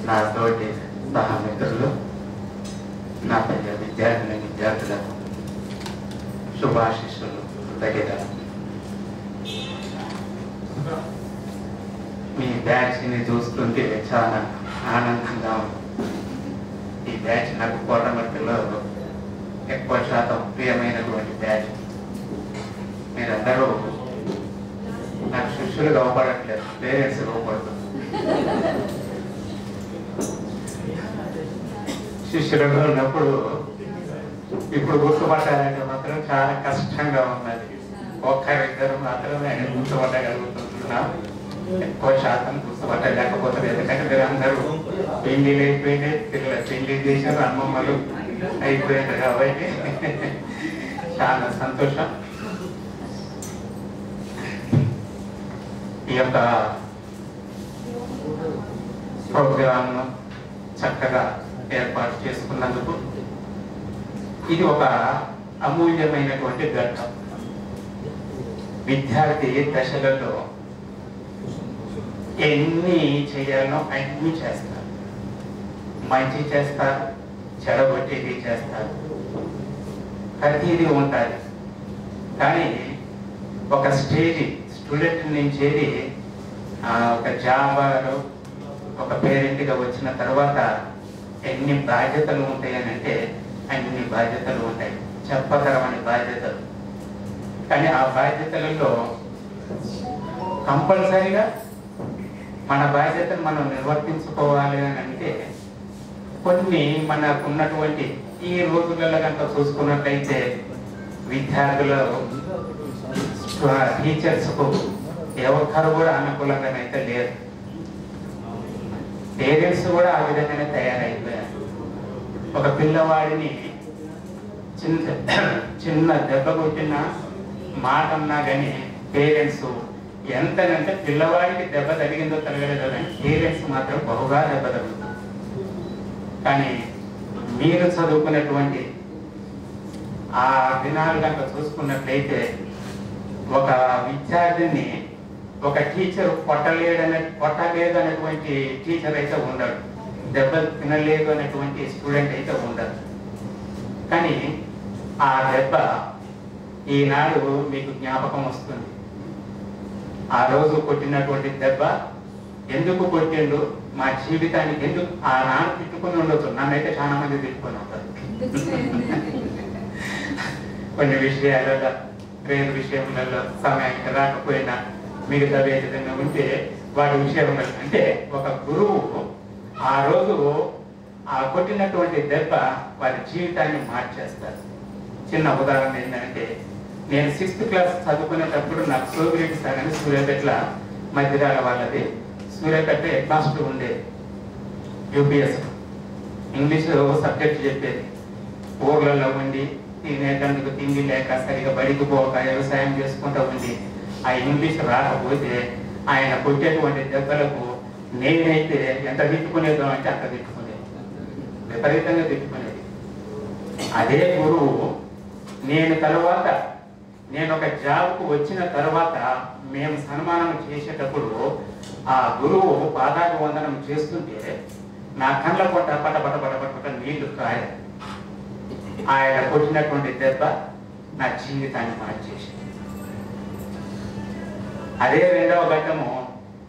నా తోటి సహమిత్రులు, నా ప్రియ విద్యార్థులకు శుభాశిస్సులు కృతజ్ఞతలు. మీ బ్యాచ్ని చూస్తుంటే చాలా ఆనందంగా ఉంది. ఈ బ్యాచ్ నాకు కోటమట్టిలో ఎక్కువ శాతం ప్రియమైనటువంటి బ్యాచ్. మీరందరూ నాకు శిష్యులు కావపడట్లేదు, పేరెంట్స్ కావపడుతుంది. శిష్యులుగా ఉన్నప్పుడు ఇప్పుడు గుర్తుపట్టాలంటే మాత్రం చాలా కష్టంగా ఉన్నది. ఒక్కరిద్దరు మాత్రమే గుర్తుపట్టగలుగుతున్నాం. ఎక్కువ శాతం గుర్తుపట్టలేకపోతుంది. ఎందుకంటే మీరు అందరూ పెళ్లిళ్ళు అయిపోయినాయి, పెళ్లి చేశారు, అమ్మమ్మలు అయిపోయింది కాబట్టి చాలా సంతోషం. ఈ యొక్క ప్రోగ్రాంను చక్కగా ఏర్పాటు చేసుకున్నందుకు ఇది ఒక అమూల్యమైనటువంటి ఘట్టం. విద్యార్థి దశలలో ఎన్ని చేయాలో అన్ని చేస్తారు. మంచి చేస్తారు, చెడగొట్టేది చేస్తారు, ప్రతిదీ ఉంటుంది. కానీ ఒక స్టేజ్ స్టూడెంట్ నుంచి ఒక జాబ్ ఒక పేరెంట్గా వచ్చిన తర్వాత ఎన్ని బాధ్యతలు ఉంటాయని అంటే అన్ని బాధ్యతలు ఉంటాయి, చెప్పతరమని బాధ్యతలు. కానీ ఆ బాధ్యతలలో కంపల్సరీగా మన బాధ్యతను మనం నిర్వర్తించుకోవాలి అని అంటే కొన్ని మనకున్నటువంటి ఈ రోజులలో కనుక చూసుకున్నట్లయితే విద్యార్థులు టీచర్స్కు ఏ ఒక్కరు కూడా అనుకూలంగానైతే లేరు. పేరెంట్స్ కూడా ఆ విధంగానే తయారైపోయారు. ఒక పిల్లవాడిని చిన్న దెబ్బ కొట్టిన మాట అన్నా కానీ పేరెంట్స్ ఎంతనంటే పిల్లవాడికి దెబ్బ తగిలిందో తగలేదో కానీ పేరెంట్స్ మాత్రం బహుగా దెబ్బ తగులుతుంది. కానీ మీరు చదువుకున్నటువంటి ఆ దినాలు కనుక చూసుకున్నట్లయితే ఒక విద్యార్థిని ఒక టీచర్ కొట్టలేదు అనేటువంటి టీచర్ అయితే ఉండడు, దెబ్బ తినలేదు అనేటువంటి స్టూడెంట్ అయితే ఉండదు. కానీ ఆ దెబ్బ ఈనాడు మీకు జ్ఞాపకం వస్తుంది. ఆ రోజు కొట్టినటువంటి దెబ్బ ఎందుకు కొట్టిండు, మా జీవితానికి ఎందుకు ఆ నాన్న తిట్టుకుని ఉండొచ్చు. నన్నైతే చాలా మంది తిట్టుకొని ఉంటారు కొన్ని విషయాలలో, వేరు విషయములలో సమయానికి రాకపోయినా మిగతా విధంగా ఉంటే వాటి విషయంలో అంటే ఒక గురువు ఆ రోజు ఆ కొట్టినటువంటి దెబ్బ వారి జీవితాన్ని మార్చేస్తారు. చిన్న ఉదాహరణ ఏంటంటే, నేను 6th క్లాస్ చదువుకునేటప్పుడు నాకు సోమిరెడ్డి సార్ అని సూర్యాపేట మధ్యరాల వాళ్ళది, సూర్యాపేట హెడ్ మాస్టర్ ఉండేది. యూపీఎస్ ఇంగ్లీష్ సబ్జెక్ట్ చెప్పేది. ఊర్లలో ఉండి తినేటందుకు తిండి లేక సరిగా బడికి పోక వ్యవసాయం చేసుకుంటూ ఉండి ఆ ఇంగ్లీష్ రాకపోతే ఆయన కొట్టేటువంటి దెబ్బలకు నేనైతే ఎంత తిట్టుకునేదో అంటే అంత తిట్టుకునేది, విపరీతంగా తిట్టుకునేది. అదే గురువు నేను ఒక జాబ్కు వచ్చిన తర్వాత మేము సన్మానం చేసేటప్పుడు ఆ గురువు పాదాకు వందనం చేస్తుంటే నా కళ్ళ పొట్ట పట పట పట పట నీళ్లు కాయ. ఆయన కొట్టినటువంటి దెబ్బ నా జీవితాన్ని మార్చేసింది. అదే రెండవ ఘట్టము,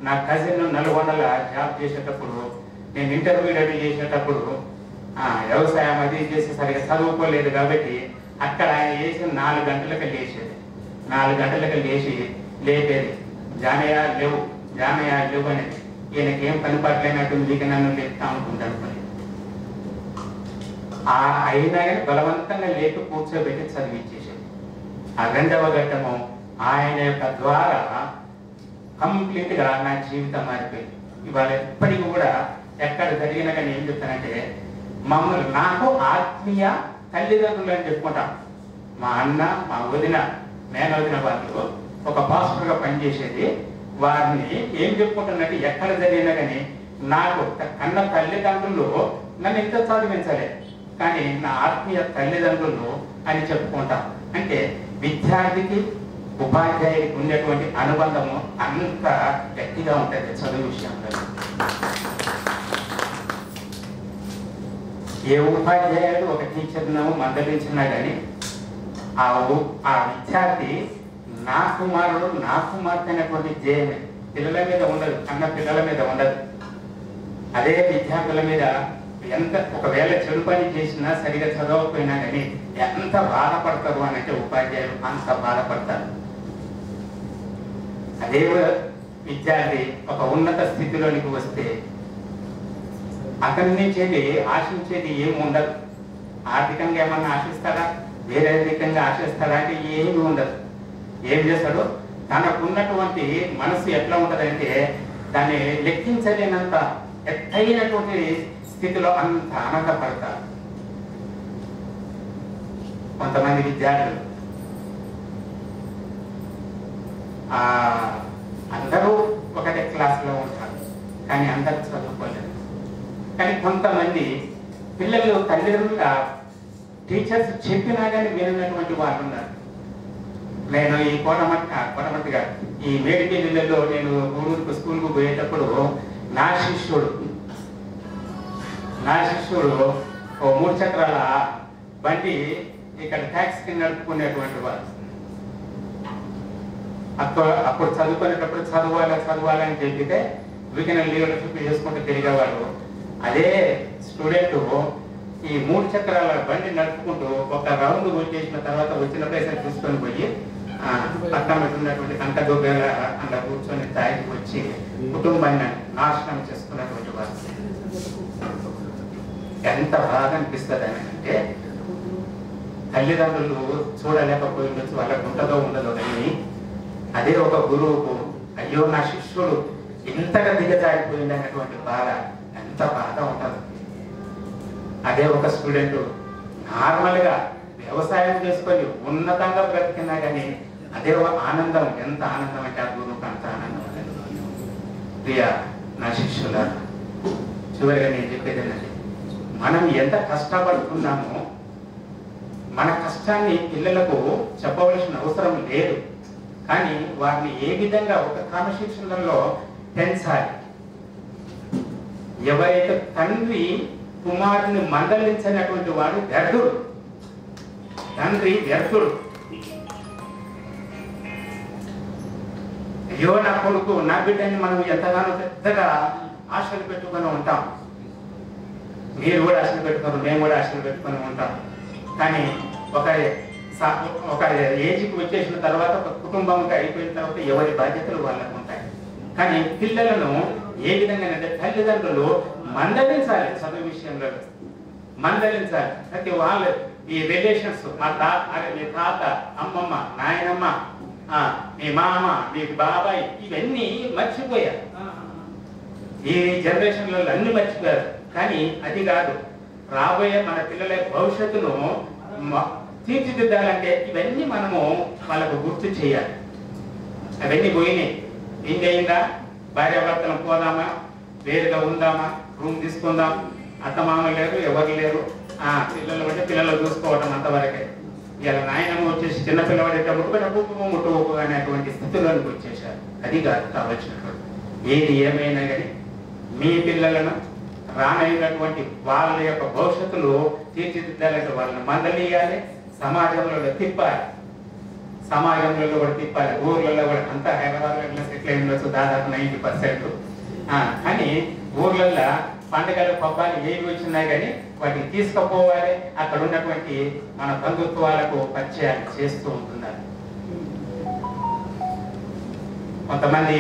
నా కజిన్ నల్గొండల జాబ్ చేసేటప్పుడు నేను ఇంటర్మీడియట్ చేసేటప్పుడు వ్యవసాయం అది చేసి సరిగా చదువుకోలేదు కాబట్టి అక్కడ ఆయన చేసి 4 గంటలకు లేచేది. 4 గంటలకు లేపేది, జానయ్య లేవు అనేది. ఈయనకేం పని పట్లేనట్టు మీకు నన్ను లేపుతా ఉంటుంది. అయినా కానీ బలవంతంగా లేపి కూర్చోబెట్టి చదివించేసేది. ఆ రెండవ ఘట్టము ఆయన యొక్క ద్వారా కంప్లీట్గా నా జీవితం మారిపోయింది. ఇవాళ ఎప్పటికీ కూడా ఎక్కడ జరిగినా కానీ ఏం చెప్తానంటే, మమ్మల్ని నాకు ఆత్మీయ తల్లిదండ్రులు అని చెప్పుకుంటాం. మా అన్న, మా వదిన, మేనవదిన వాళ్ళు ఒక పాస్టర్గా పనిచేసేది. వారిని ఏం చెప్పుకుంటున్నట్టు ఎక్కడ జరిగినా కానీ నాకు కన్న తల్లిదండ్రులు నన్ను ఎంత చదివించలే, కానీ నా ఆత్మీయ తల్లిదండ్రులు అని చెప్పుకుంటాం. అంటే విద్యార్థికి ఉపాధ్యాయుడికి ఉండేటువంటి అనుబంధము అంత గట్టిగా ఉంటుంది చదువు విషయంలో. ఏ ఉపాధ్యాయుడు ఒక టీచర్ను మందలించినా కానీ ఆ విద్యార్థి నా కుమారుడు నా కుమార్తె అనేటువంటి జయమే పిల్లల మీద ఉండదు, అన్న పిల్లల మీద ఉండదు. అదే విద్యార్థుల మీద ఎంత ఒకవేళ చెడు పని చేసినా సరిగా చదవకపోయినా కానీ ఎంత బాధపడతారు అని అంటే ఉపాధ్యాయులు అంత బాధపడతారు. అదే విద్యార్థి ఒక ఉన్నత స్థితిలోనికి వస్తే అక్కడి నుంచి ఆశించేది ఏమి ఉండదు. ఆర్థికంగా ఏమన్నా ఆశిస్తారా, వేరే రకంగా ఆశిస్తారా అంటే ఏమి ఉండదు. ఏం చేస్తాడు, తనకున్నటువంటి మనసు ఎట్లా ఉంటుందంటే దాన్ని లెక్కించలేనంత ఎత్తైనటువంటి స్థితిలో అంత ఆనందపడతారు. కొంతమంది విద్యార్థులు అందరూ ఒకటే క్లాసులో ఉంటారు కానీ అందరూ చదువుకోలేరు. కానీ కొంతమంది పిల్లలు తల్లిదండ్రులుగా టీచర్స్ చెప్పినా కానీ వినటువంటి వాళ్ళు ఉన్నారు. నేను ఈ కోటమట్టిగా ఈ మేడిపల్లిలో నేను ఊరికి స్కూల్కు పోయేటప్పుడు నా శిష్యుడు ఓ 3 చక్రాల బండి ఇక్కడ ట్యాక్సీకి నడుపుకునేటువంటి వాడు. అప్పుడు చదువుకునేటప్పుడు చదవాలని చెప్పితే వీకెండ్ లీడర్షిప్ చేసుకుంటూ తిరిగేవాడు. అదే స్టూడెంట్ ఈ 3 చక్రాల బండి నడుపుకుంటూ ఒక రౌండ్ వచ్చేసిన తర్వాత వచ్చిన ప్లేస్ తీసుకొని పోయి పక్కన ఉన్నటువంటి కంట గొబ్బెల అలా కూర్చొని తాగి వచ్చి కుటుంబాన్ని నాశనం చేసుకున్నటువంటి వారు. ఎంత బాగా అనిపిస్తుంది అని అంటే తల్లిదండ్రులు చూడలేకపోయి ఉండొచ్చు, వాళ్ళకు ఉంటుందో ఉండదో కానీ అదే ఒక గురువుకు అయ్యో నా శిష్యుడు ఇంతగా దిగజారిపోయింది అనేటువంటి బాధ ఎంత బాధ ఉంటుంది. అదే ఒక స్టూడెంట్ నార్మల్గా వ్యవసాయం చేసుకొని ఉన్నతంగా బ్రతికినా కానీ అదే ఒక ఆనందం, ఎంత ఆనందం అంటే ఆ గురువుకు అంత ఆనందం. ప్రియ నా శిష్యుల చివరిగా నేను చెప్పేది ఏంటంటే మనం ఎంత కష్టపడుతున్నామో మన కష్టాన్ని పిల్లలకు చెప్పవలసిన అవసరం లేదు. కానీ వారిని ఏ విధంగా ఒక క్రమశిక్షణలో పెంచాలి. ఎవరైతే తండ్రి కుమారుని మందలించినటువంటి వాడు వ్యర్థుడు, తండ్రి వ్యర్థుడు. అయ్యో నా కొడుకు నా బిడ్డని మనం ఎంతగానో పెద్దగా ఆశలు పెట్టుకొని ఉంటాం. మీరు కూడా ఆశలు పెట్టుకోరు, మేము కూడా ఆశలు పెట్టుకొని ఉంటాం. కానీ ఒక ఏజ్కి వచ్చేసిన తర్వాత ఒక కుటుంబంకి అయిపోయిన తర్వాత ఎవరి బాధ్యతలు వాళ్ళకు ఉంటాయి. కానీ పిల్లలను ఏ విధంగా అంటే తల్లిదండ్రులు మందలించాలి, చదువు విషయంలో మందలించాలి. ప్రతి వాళ్ళు ఈ రిలేషన్స్ మీ తాత, అమ్మమ్మ, నాయనమ్మ, మీ మామ, మీ బాబాయ్ ఇవన్నీ మర్చిపోయారు. ఈ జనరేషన్లలో అన్ని మర్చిపోయారు. కానీ అది కాదు, రాబోయే మన పిల్లల భవిష్యత్తును తీర్చిదిద్దాలంటే ఇవన్నీ మనము వాళ్ళకు గుర్తు చేయాలి. అవన్నీ పోయినాయి. ఏం చేయిందా, భార్యాభర్తలు పోదామా, వేరుగా ఉందామా, రూమ్ తీసుకుందాం, అత్తమామ లేరు, ఎవరు లేరు, పిల్లలు అంటే పిల్లలు చూసుకోవటం అంతవరకే. ఇలా నాయనమ్మ వచ్చేసి చిన్నపిల్లవాడేటప్పుడు ముట్టుకోకు అనేటువంటి స్థితిలోనికి వచ్చేసారు. అది కాదు కావలసినటువంటి. ఏది ఏమైనా కానీ మీ పిల్లలను రానైనటువంటి వాళ్ళ యొక్క భవిష్యత్తులో తీర్చిదిద్దాలంటే వాళ్ళని మందలియాలి, సమాజంలో తిప్పాలి. సమాజంలో కూడా తిప్పాలి, ఊర్లలో కూడా అంతా హైదరాబాద్లో సెటిల్ అయి ఉండొచ్చు దాదాపు 90%. కానీ ఊర్లలో పండుగలు పబ్బాలు ఏవి వచ్చినాయి కానీ వాటిని తీసుకుపోవాలి. అక్కడ ఉన్నటువంటి మన బంధుత్వాలకు పరిచయాలు చేస్తూ ఉంటున్నారు. కొంతమంది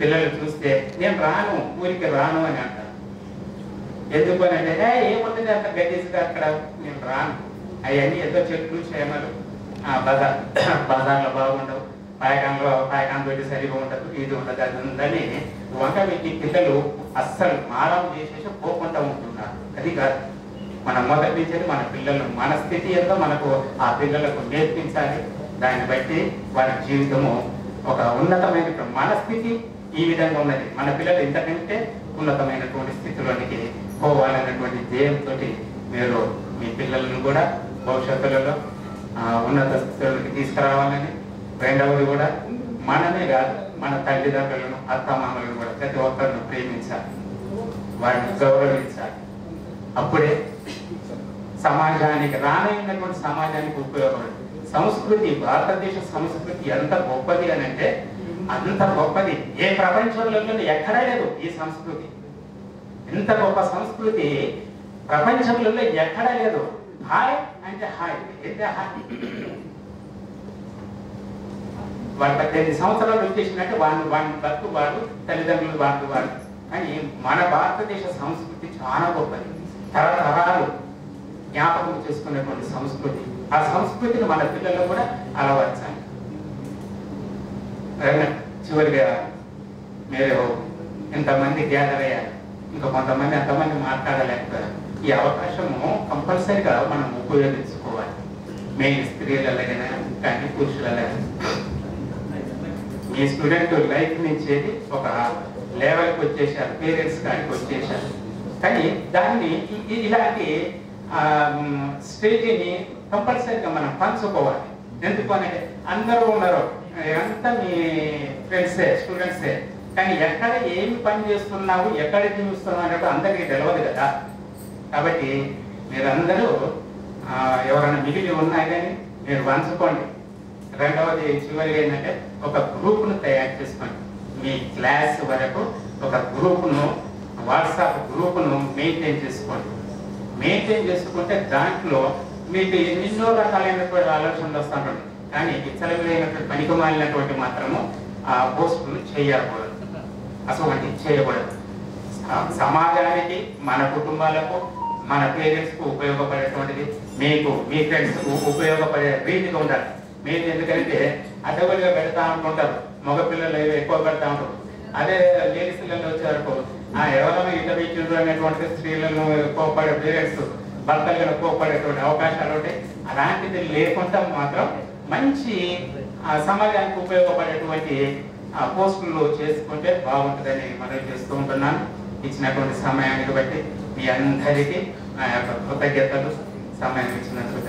పిల్లలు చూస్తే నేను రాను, ఊరికి రాను అని అంటారు. ఎందుకు అని అంటే ఏముంటుంది అంత గడ్డీసుగా అక్కడ, నేను రాను. అవన్నీ ఏదో చెట్లు చేమలు బజార్లో బాగుండవు, పాయకాన్ పెట్టి సరిగా ఉండదు, ఇది ఉండదు, అది ఉందని వంట పెట్టి పిల్లలు అస్సలు మారం చేసేసి పోకుండా ఉంటున్నారు. అది కాదు, మన మొదటి నుంచి మన పిల్లలు మన స్థితి ఎంతో మనకు ఆ పిల్లలకు నేర్పించాలి. దాన్ని బట్టి వారి జీవితము ఒక ఉన్నతమైన మన స్థితి ఈ విధంగా ఉన్నది. మన పిల్లలు ఇంతకంటే ఉన్నతమైనటువంటి స్థితిలోనికి పోవాలనేటువంటి ధ్యేయంతో మీరు మీ పిల్లలను కూడా భవిష్యత్తులలో ఉన్నత స్థితిలోకి తీసుకురావాలని, రెండవది కూడా మనమే కాదు మన తల్లిదండ్రులను, అత్తమామలను కూడా ప్రతి ఒక్కరిని ప్రేమించాలి, వారిని గౌరవించాలి. అప్పుడే సమాజానికి రానైనటువంటి సమాజానికి ఉపయోగపడుతుంది. సంస్కృతి, భారతదేశ సంస్కృతి ఎంత గొప్పది అని అంటే అంత గొప్పది. ఏ ప్రపంచంలో ఎక్కడా లేదు ఈ సంస్కృతి. ఇంత గొప్ప సంస్కృతి ప్రపంచంలో ఎక్కడా లేదు. హాయ్ అంటే హాయ్, ఏంటే హాయ్. వాడు 18 సంవత్సరాలు వచ్చేసినట్టు వాడిని బతుకు వాడు, తల్లిదండ్రులు వాడు. కానీ మన భారతదేశ సంస్కృతి చాలా గొప్పది. తరతరాలు జ్ఞాపకం చేసుకునేటువంటి సంస్కృతి. ఆ సంస్కృతిని మన పిల్లలు కూడా అలవర్చాలి. చివరిగా మీరు ఇంతమంది గ్యాదర్ అయ్యారు, ఇంకా కొంతమంది అంతమంది మాట్లాడలేకపోయారు. ఈ అవకాశము కంపల్సరిగా మనం ఉపయోగించుకోవాలి. మెయిన్ స్త్రీలైనా కానీ పురుషులైనా. ఈ స్టూడెంట్ లైఫ్ నుంచి ఒక లెవెల్కి వచ్చేసారు, పేరెంట్స్ కాడికి వచ్చేసారు. కానీ దాన్ని ఇలాంటి స్టేజీని కంపల్సరీగా మనం పంచుకోవాలి. ఎందుకు అంటే అందరూ ఉన్నారు, అంతా మీ ఫ్రెండ్సే, స్టూడెంట్సే. కానీ ఎక్కడ ఏమి పని చేస్తున్నావు, ఎక్కడ చూస్తున్నావు అన్నట్టు అందరికీ తెలియదు కదా. కాబట్టి మీరందరూ ఎవరైనా మిగిలి ఉన్నాయి కానీ మీరు పంచుకోండి. రెండవది చివరిగా ఏంటంటే ఒక గ్రూప్ను తయారు చేసుకోండి. మీ క్లాస్ వరకు ఒక గ్రూప్ను, వాట్సాప్ గ్రూప్ను మెయింటైన్ చేసుకోండి. మెయింటైన్ చేసుకుంటే దాంట్లో మీకు ఎన్నో రకాలైనటువంటి ఆలోచనలు వస్తుంటాయి. కానీ విచ్చలమైనటువంటి పనికి మాలినటువంటి మాత్రము ఆ పోస్టులు చేయకూడదు, అసలు చేయకూడదు. సమాజానికి, మన కుటుంబాలకు, మన పేరెంట్స్కు ఉపయోగపడేటువంటిది, మీకు మీ ఫ్రెండ్స్కు ఉపయోగపడే రీతిగా ఉండాలి. మీరు ఎందుకంటే అడ్డగోలుగా పెడతా ఉంటుంటారు, మగపిల్లలు ఎక్కువ పెడతా ఉంటారు. అదే లేడీస్ పిల్లలు వచ్చేవరకు ఎవరైనా ఇళ్ళ పెట్టిండ్రు అనేటువంటి స్త్రీలను కోపడే పేరెంట్స్, భర్తలను కోపడేటువంటి అవకాశాలు ఉంటాయి. అలాంటిది లేకుండా మాత్రం మంచి సమాజానికి ఉపయోగపడేటువంటి పోస్టులు చేసుకుంటే బాగుంటుందని మనం చేస్తూ ఉంటున్నాను. ఇచ్చినటువంటి సమయానికి బట్టి మీ అందరికీ నా యొక్క కృతజ్ఞతలు. సమయం ఇచ్చినందుకు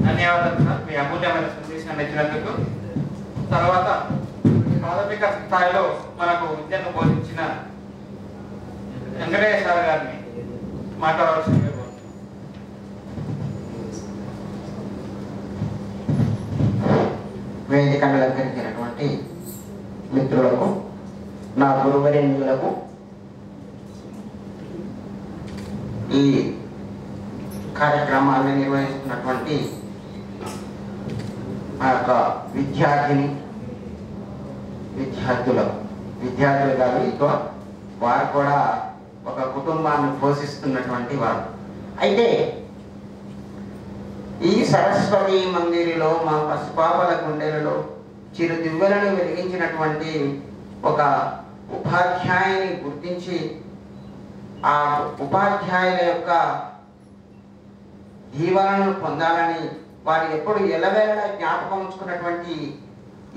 ధన్యవాదాలు సార్, మీ అమూల్యమైన సందేశాన్ని ఇచ్చినందుకు. తర్వాత ప్రాథమిక స్థాయిలో మనకు విద్యను బోధించిన వెంకటేశ్వర సార్ గారిని మాట్లాడవలసింది. వేదికను అలంకరించినటువంటి మిత్రులకు, నా గురువరేణ్యులకు, ఈ కార్యక్రమాన్ని నిర్వహిస్తున్నటువంటి ఆ యొక్క విద్యార్థులు కాదు, ఎక్కువ వారు కూడా ఒక కుటుంబాన్ని పోషిస్తున్నటువంటి వారు. అయితే ఈ సరస్వతి మందిరిలో మా పసిపాపల గుండెలలో చిరు దివ్వెలను వెలిగించినటువంటి ఒక ఉపాధ్యాయుని గుర్తించి ఆ ఉపాధ్యాయుల యొక్క దీవెనలను పొందాలని వారు ఎప్పుడు ఎల్లవేళలా జ్ఞాపకం ఉంచుకున్నటువంటి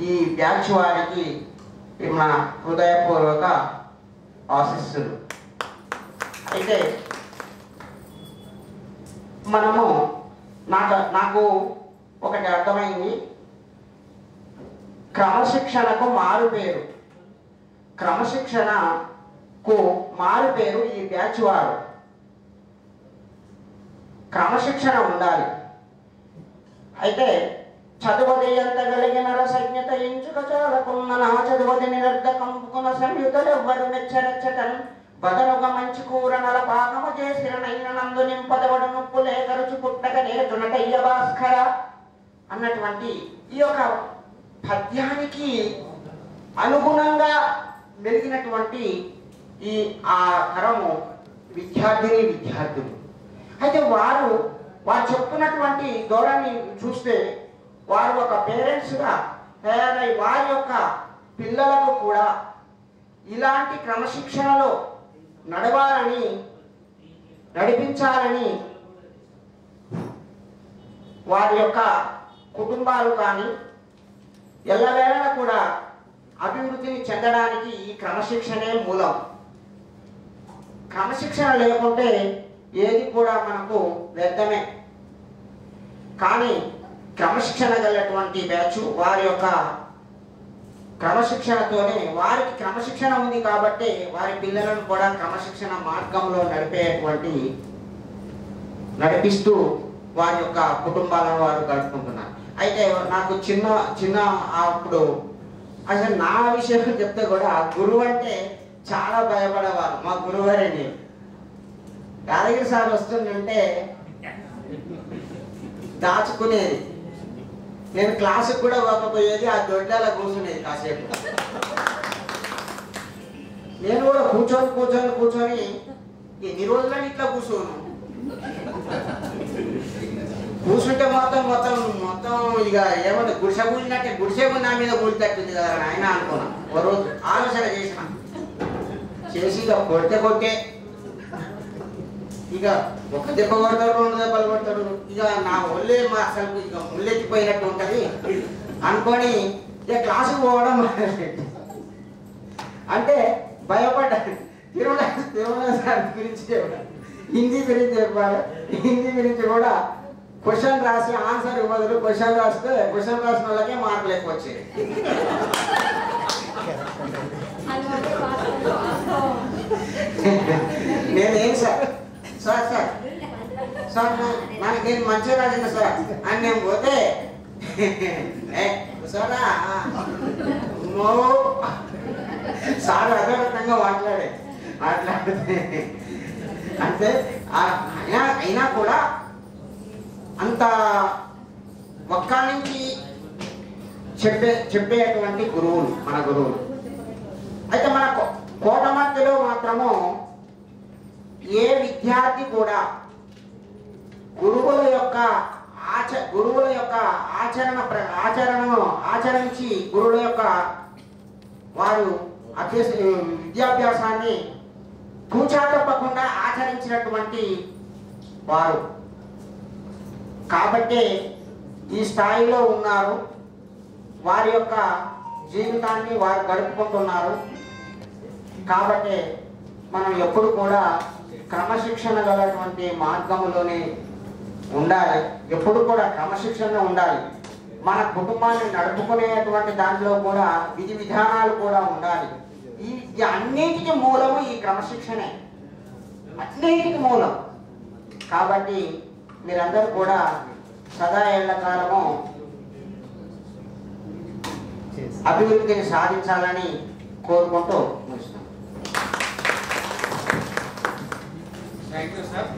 ఈ బ్యాచ్ వారికి మా హృదయపూర్వక ఆశీస్సులు. అయితే మనము నాకు ఒకటి అర్థమైంది, క్రమశిక్షణకు మారు పేరు ఈ బ్యాచ్ వారు. క్రమశిక్షణ ఉండాలి. అయితే చదువది ఎంత కలిగిన రసజ్ఞత ఎంచుక చాలకున్న నా చదువది నిరర్ధకంపుకున్న సంయుతలెవ్వరు మెచ్చరచ్చటన్ బదనుగ మంచి కూర నల పాకము చేసిన నైన నందు నింపదవడు నొప్పు లేక రుచి పుట్టక నేతునటయ్య భాస్కర అన్నటువంటి ఈ యొక్క పద్యానికి అనుగుణంగా మెలిగినటువంటి ఈ ఆ తరము విద్యార్థులు. అయితే వారు చెప్తున్నటువంటి ధోరణి చూస్తే వారు ఒక పేరెంట్స్గా తయారై వారి యొక్క పిల్లలకు కూడా ఇలాంటి క్రమశిక్షణలో నడిపించాలని వారి యొక్క కుటుంబాలు కానీ ఎల్లవేళలా కూడా అభివృద్ధిని చెందడానికి ఈ క్రమశిక్షణే మూలం. క్రమశిక్షణ లేకుంటే ఏది కూడా మనకు వ్యర్థమే. కానీ క్రమశిక్షణ గలటువంటి బ్యాచ్ వారి యొక్క క్రమశిక్షణతోనే, వారికి క్రమశిక్షణ ఉంది కాబట్టి వారి పిల్లలను కూడా క్రమశిక్షణ మార్గంలో నడిపిస్తూ వారి యొక్క కుటుంబాలను వారు గడుపుకుంటున్నారు. అయితే నాకు చిన్న అప్పుడు అసలు నా విషయం చెప్తే కూడా గురువు అంటే చాలా భయపడేవారు. మా గురువారండి యాదగిరి సార్ వస్తుందంటే దాచుకునేది, నేను క్లాసుకు కూడా పోకపోయేది, ఆ దొడ్లలో కూర్చునేది కాసేపు. నేను కూడా కూర్చొని ఎన్ని రోజులని ఇట్లా కూర్చుంటే మొత్తం ఇక ఏమన్నా గుడిసె కూలినట్టే, గుడిసె నా మీద కూలితట్టుంది కదా ఆయన అనుకున్నా. ఓ రోజు ఆలోచన చేసి ఇక కొట్టే ఇక ఒక దెబ్బ కొడతాడు, 2 దెబ్బలు కొడతాడు, ఇక నా ఒళ్ళే అసలు ఇక ముళ్ళెత్తిపోయినట్టు ఉంటుంది అనుకొని ఇక క్లాసుకు పోవడం అంటే భయపడ్డా. తిరుమల సార్ గురించి చెప్పాలి, హిందీ గురించి చెప్పాలి. హిందీ గురించి కూడా క్వశ్చన్ రాసి ఆన్సర్ ఇవ్వదు, క్వశ్చన్ రాసిన వాళ్ళకే మార్కులు ఎక్కువ వచ్చేది. నేనేం సార్ నేను మంచిగా రాసిన సార్ అని నేను పోతే సార్ అదనంగా మాట్లాడితే అంటే అయినా కూడా అంత ఒక్క నుంచి చెప్పేటువంటి గురువులు మన గురువులు. అయితే మన కోటమర్తిలో మాత్రము ఏ విద్యార్థి కూడా గురువుల యొక్క ఆచరణను ఆచరించి గురువుల యొక్క వారు విద్యాభ్యాసాన్ని తూచా తప్పకుండా ఆచరించినటువంటి వారు కాబట్టి ఈ స్థాయిలో ఉన్నారు. వారి యొక్క జీవితాన్ని వారు గడుపుకుంటున్నారు. కాబట్టి మనం ఎప్పుడు కూడా క్రమశిక్షణ గలటువంటి మార్గంలోనే ఉండాలి. ఎప్పుడు కూడా క్రమశిక్షణ ఉండాలి. మన కుటుంబాన్ని నడుపుకునేటువంటి దాంట్లో కూడా విధి విధానాలు కూడా ఉండాలి. ఈ అన్నిటికీ మూలము ఈ క్రమశిక్షణే, అన్నిటికీ మూలం. కాబట్టి మీరందరూ కూడా సదా ఎల్లకాలము అభివృద్ధిని సాధించాలని కోరుకుంటూ ముగిస్తాను. Thank you sir.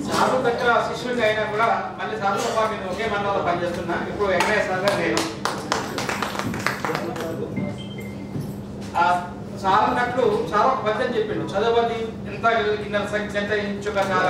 సాధు దగ్గర శిష్యుడిగా అయినా కూడా మళ్ళీ సాధుతో పాటు నేను ఒకే మండలంలో పనిచేస్తున్నా. ఇప్పుడు వెంకటేశ్వర సార్ గారు నేను సాధనట్లు చాలా ఒక పద్యం చెప్పిండు. చదవది ఎంత కింద సంఖ్య ఎంత ఇంచుక చాలా